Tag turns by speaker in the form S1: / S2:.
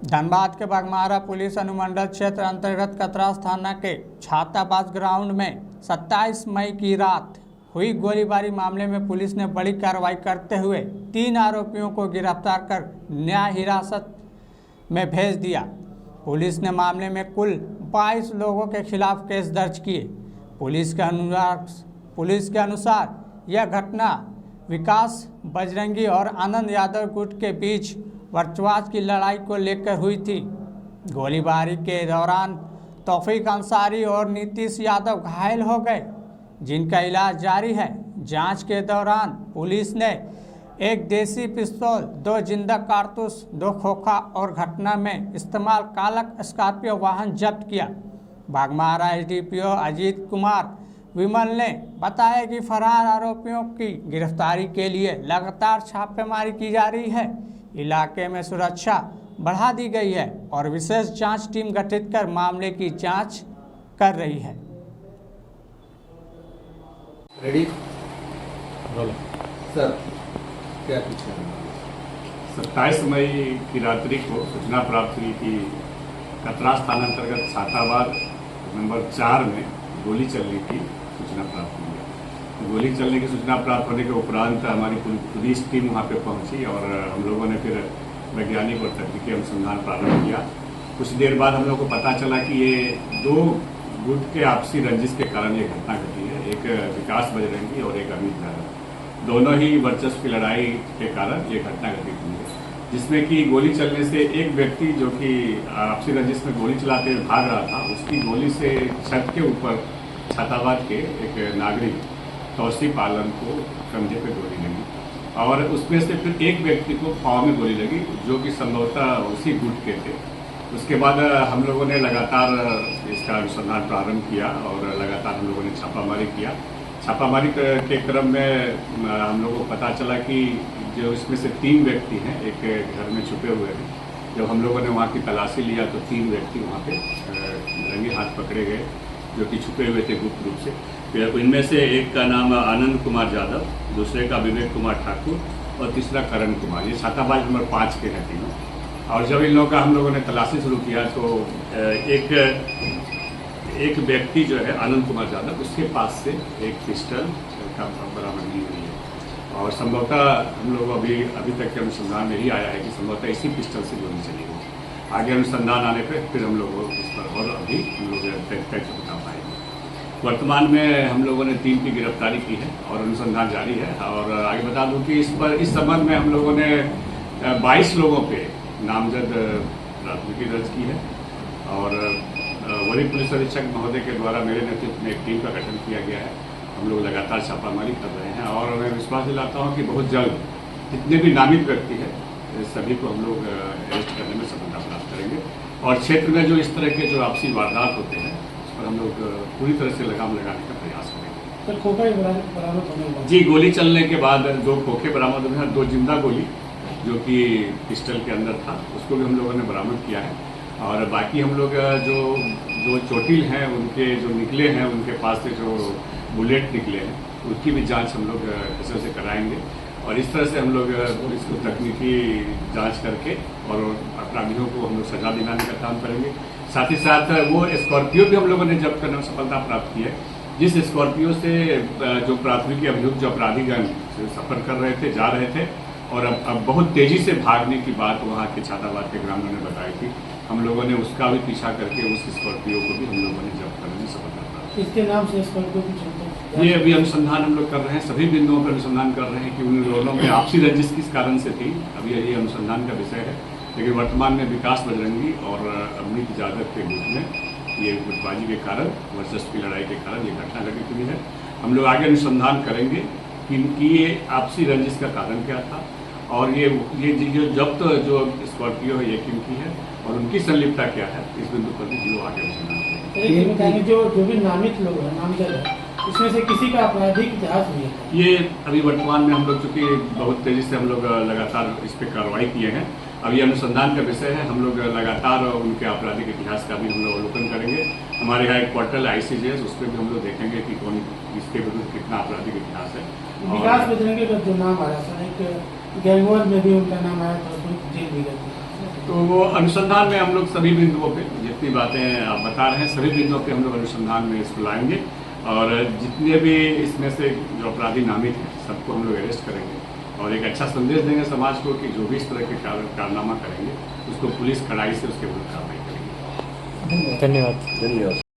S1: धनबाद के बाघमारा पुलिस अनुमंडल क्षेत्र अंतर्गत कतरास थाना के छाताबाज ग्राउंड में 27 मई की रात हुई गोलीबारी मामले में पुलिस ने बड़ी कार्रवाई करते हुए 3 आरोपियों को गिरफ्तार कर न्याय हिरासत में भेज दिया। पुलिस ने मामले में कुल 22 लोगों के खिलाफ केस दर्ज किए। पुलिस के अनुसार यह घटना विकास बजरंगी और आनंद यादव गुट के बीच वर्चस्व की लड़ाई को लेकर हुई थी। गोलीबारी के दौरान तौफीक अंसारी और नीतीश यादव घायल हो गए, जिनका इलाज जारी है। जांच के दौरान पुलिस ने एक देसी पिस्तौल, 2 जिंदा कारतूस, 2 खोखा और घटना में इस्तेमाल कालक स्कॉर्पियो वाहन जब्त किया। बाघमारा एसडीपीओ अजीत कुमार विमल ने बताया कि फरार आरोपियों की गिरफ्तारी के लिए लगातार छापेमारी की जा रही है। इलाके में सुरक्षा बढ़ा दी गई है और विशेष जांच टीम गठित कर मामले की जांच कर रही है।
S2: रेडी रोल सर, क्या पूछना?
S3: 27 मई की रात्रि को सूचना प्राप्त हुई कि कतरास थाना अंतर्गत छाताबाद नंबर 4 में गोली चलने की सूचना प्राप्त हुई है। गोली चलने की सूचना प्राप्त होने के उपरांत हमारी पुलिस टीम वहां पे पहुंची और हम लोगों ने फिर वैज्ञानिक और तकनीकी अनुसंधान प्रारंभ किया। कुछ देर बाद हम लोग को पता चला कि ये 2 गुट के आपसी रंजिश के कारण ये घटना घटी है। एक विकास बजरंगी और एक अमित यादव, दोनों ही वर्चस्व की लड़ाई के कारण ये घटना घटित हुई है, जिसमें कि गोली चलने से एक व्यक्ति जो कि आपसी रंजिश में गोली चलाते हुए भाग रहा था, उसकी गोली से छत के ऊपर छाताबाद के एक नागरिक तौसीफ आलम को कंधे पे गोली लगी और उसमें से फिर एक व्यक्ति को पाँव में गोली लगी, जो कि संभवतः उसी गुट के थे। उसके बाद हम लोगों ने लगातार इसका अनुसंधान प्रारंभ किया और लगातार हम लोगों ने छापामारी किया। छापामारी के क्रम में हम लोगों को पता चला कि जो इसमें से 3 व्यक्ति हैं, एक घर में छुपे हुए हैं। जब हम लोगों ने वहाँ की तलाशी लिया तो 3 व्यक्ति वहाँ पे रंगे हाथ पकड़े गए, जो कि छुपे हुए थे गुप्त रूप से। फिर इनमें से एक का नाम आनंद कुमार यादव, दूसरे का विवेक कुमार ठाकुर और तीसरा करण कुमार। ये छाताबाज नंबर 5 के हैं तीनों। और जब इन लोगों का हम लोगों ने तलाशी शुरू किया तो एक व्यक्ति जो है आनंद कुमार यादव, उसके पास से एक पिस्टल का बरामदगी हुई है और संभवतः हम लोग अभी तक के अनुसंधान में ही आया है कि संभवतः इसी पिस्टल से गोली चली हुई। आगे अनुसंधान आने पर फिर हम लोग इस पर और अभी हम लोग तय बता पाएंगे। वर्तमान में हम लोगों ने 3 की गिरफ्तारी की है और अनुसंधान जारी है। और आगे बता दूं कि इस संबंध में हम लोगों ने 22 लोगों पे नामजद प्राथमिकी दर्ज की है और वरीय पुलिस अधीक्षक महोदय के द्वारा मेरे नेतृत्व में एक टीम का गठन किया गया है। हम लोग लगातार छापामारी कर रहे हैं और मैं विश्वास दिलाता हूँ कि बहुत जल्द जितने भी नामित व्यक्ति हैं सभी को हम लोग अरेस्ट करने में सफलता प्राप्त करेंगे और क्षेत्र में जो इस तरह के जो आपसी वारदात होते हैं उस पर हम लोग पूरी तरह से लगाम लगाने का प्रयास करेंगे।
S2: सर, खोखा बरामद होने
S3: जी, गोली चलने के बाद 2 खोखे बरामद हुए हैं, 2 जिंदा गोली जो कि पिस्टल के अंदर था, उसको भी हम लोगों ने बरामद किया है। और बाकी हम लोग जो चोटिल हैं उनके जो निकले हैं, उनके पास से जो बुलेट निकले हैं, उसकी भी जांच हम लोग ऐसे से कराएंगे और इस तरह से हम लोग इसको तकनीकी जांच करके और अपराधियों को हम लोग सजा दिलाने का काम करेंगे। साथ ही साथ वो स्कॉर्पियो भी हम लोगों ने जब्त करने में सफलता प्राप्त की है, जिस स्कॉर्पियो से जो प्राथमिकी अभियुक्त जो अपराधीगण सफर कर रहे थे, जा रहे थे और अब बहुत तेजी से भागने की बात वहाँ के छाताबाद के ग्रामीणों ने बताई थी। हम लोगों ने उसका भी पीछा करके उस स्कॉर्पियो को भी हम लोगों ने जब्त करने में सफलता प्राप्त की।
S2: इसके नाम से स्कॉर्पियो की चलते
S3: ये अभी अनुसंधान हम लोग कर रहे हैं, सभी बिंदुओं पर अनुसंधान कर रहे हैं कि उन दोनों में आपसी रंजिश किस कारण से थी। अभी ये अनुसंधान का विषय है, लेकिन वर्तमान में विकास बजरंगी और अमित यादव के गुट में ये गुटबाजी के कारण, वर्चस्व की लड़ाई के कारण ये घटना घटित हुई है। हम लोग आगे अनुसंधान करेंगे कि ये आपसी रंजिश का कारण क्या था और ये जो जब्त जो स्कॉर्पियो है ये किनकी है और उनकी संलिप्तता क्या है, इस बिंदु पर भी हम लोग आगे अनुसंधान करेंगे।
S2: जो भी नामित लोग हैं, नामजद है, उसमें से किसी का आपराधिक इतिहास भी है?
S3: ये अभी वर्तमान में हम लोग चूँकि बहुत तेजी से हम लोग लगातार इस पर कार्रवाई किए हैं। अब ये अनुसंधान का विषय है, हम लोग लगातार उनके आपराधिक इतिहास का भी हम लोग अवलोकन करेंगे। हमारे यहाँ एक पोर्टल ICJS, उस पर भी हम लोग देखेंगे कि कौन इसके विरुद्ध कितना आपराधिक इतिहास है।
S2: विकास बजरंगी का जो नाम आया सर, एक गैंगवार में भी उनका नाम आया था, उसमें जेल भी गए थे।
S3: तो वो अनुसंधान में हम लोग सभी बिंदुओं पे जितनी बातें आप बता रहे हैं सभी बिंदुओं पे हम लोग अनुसंधान में इसको लाएंगे और जितने भी इसमें से जो अपराधी नामित हैं सबको हम लोग अरेस्ट करेंगे और एक अच्छा संदेश देंगे समाज को कि जो भी इस तरह के कारनामा करेंगे उसको पुलिस कड़ाई से उसके विरुद्ध कार्रवाई करेंगे।
S4: धन्यवाद।